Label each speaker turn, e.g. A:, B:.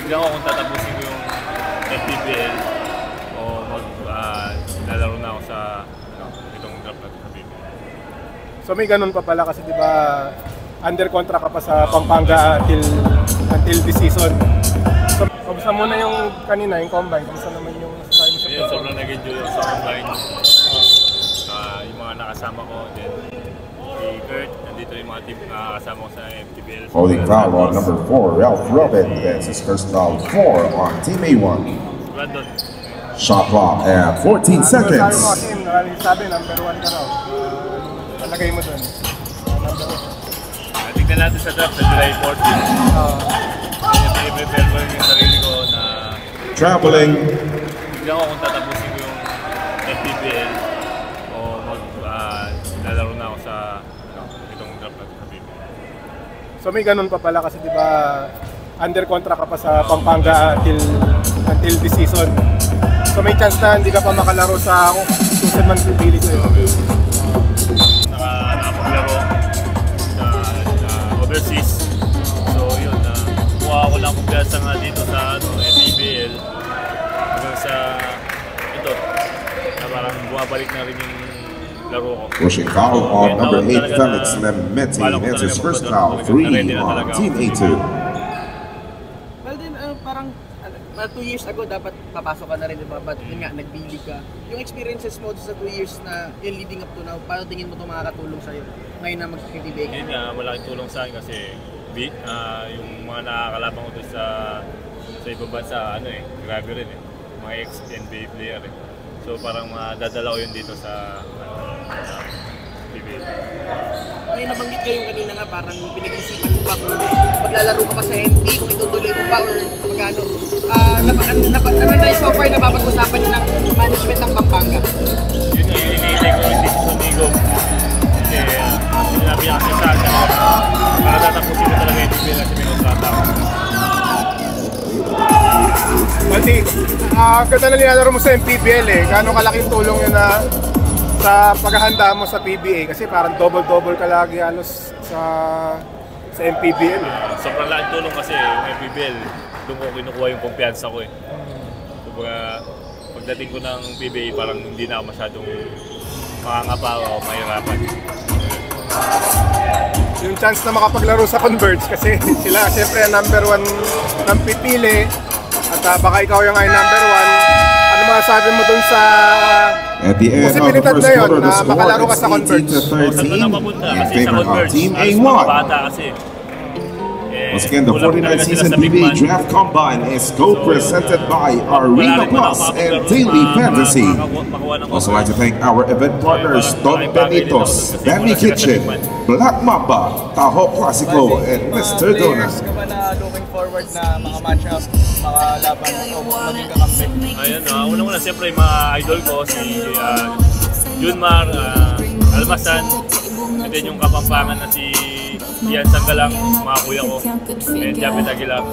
A: Tignan ko kung tatapusin ko yung FPBL o lalaro na ako sa itong draft natin sa PBL.
B: So may ganun pa pala kasi di ba under contract ka pa sa Pampanga until this season. So kamusta muna yung kanina, yung combine? Kamusta naman yung time sa
A: Ayun, sobrang nag-enjoy ako sa combine. Yung mga nakasama ko, then si Kurt, nandito yung mga team na kasama ko sa FPBL.
C: Holding foul on number 4, Ralph Robin. That's his first foul 4 on Team A1.
A: Brandon.
C: Shot clock at 14 seconds.
B: Sabi, number 1 ka raw. Palagay mo dun.
A: Tignan natin sa draft sa July 14. I-prepare ko yung sarili ko na
C: Traveling.
A: tignan ko kung tatapusin ko yung FPBL o lalaro na ako sa itong draft natin sa PBL.
B: So may ganun pa pala kasi di ba under contract ka pa sa Pampanga until this season. So may chance na hindi ka pa makalaro sa susunod man pipili ko.
A: Nakapaglaro sa overseas. So yun, kuha ko lang kumpiyansa nga dito sa FPBL hanggang sa ito na parang bumabalik na rin yung laro ko.
C: Pushing foul on number 8, Felix Lemeti. That's his first foul, 3 on Team A2.
D: Well din, parang 2 years ago dapat papasok ka na rin, diba? But yun nga, nagbili ka. Yung experiences mo sa 2 years na yung leading up to now, paano tingin mo ito makakatulong sa'yo ngayon na mag-KTBA?
A: Yun nga, malaking tulong sa akin kasi yung mga nakakalaban ko sa ibang bansa, grabe rin mga ex-NBA player So parang madadala ko yun dito sa PBL.
D: May nabanggit kayo kanina nga, parang pinag-isipan mo pa kung maglalaro ka pa sa NBA, kung itutuloy mo pa or magkano. So far napapag-usapan niyo ng management ng Pampanga.
A: Yun nga, yun iniintay ko yung decision ni Go. Kasi sinabi niya kasi sa akin, para tatapusin ko talaga yung PBL kasi may kontrata ako.
B: Malti, ganda na nilalaro mo sa MPBL Gano'ng kalaking tulong yun na sa paghahanda mo sa PBA? Kasi parang double-double ka lagi halos sa MPBL
A: Sobrang laking tulong kasi yung MPBL, doon ko kinukuha yung kumpiyansa ko Kumbaga, pagdating ko ng PBA, parang hindi na ako masyadong makangapa o mahirapan.
B: Yung chance na makapaglaro sa Converge kasi sila siyempre ang number 1 ng pipili at baka ikaw yung ay number 1. Ano masasabi mo dun sa
C: At the end of the
B: posibilidad
C: first
B: na yun
C: quarter, the
B: na
C: score
B: makalaro ka
C: is
B: sa Converge?
C: 18-13 in favor of Team A1. Once again, the 49th season PBA Draft Combine is co-presented by Arena Plus and Daily Fantasy. Also like to thank our event partners Don Benitos, Danny Kitchen, Black Mamba, Tahoe Classico, and Mr. Donut.
D: Looking forward na mga matchup, mga laban o maging kakampi?
A: Ayun, unang-una siyempre yung mga idol ko, si Junmar, Almasan, and then yung Kapampangan na si Ian Sanggalang, mga kuya ko, and Japet Aguilar.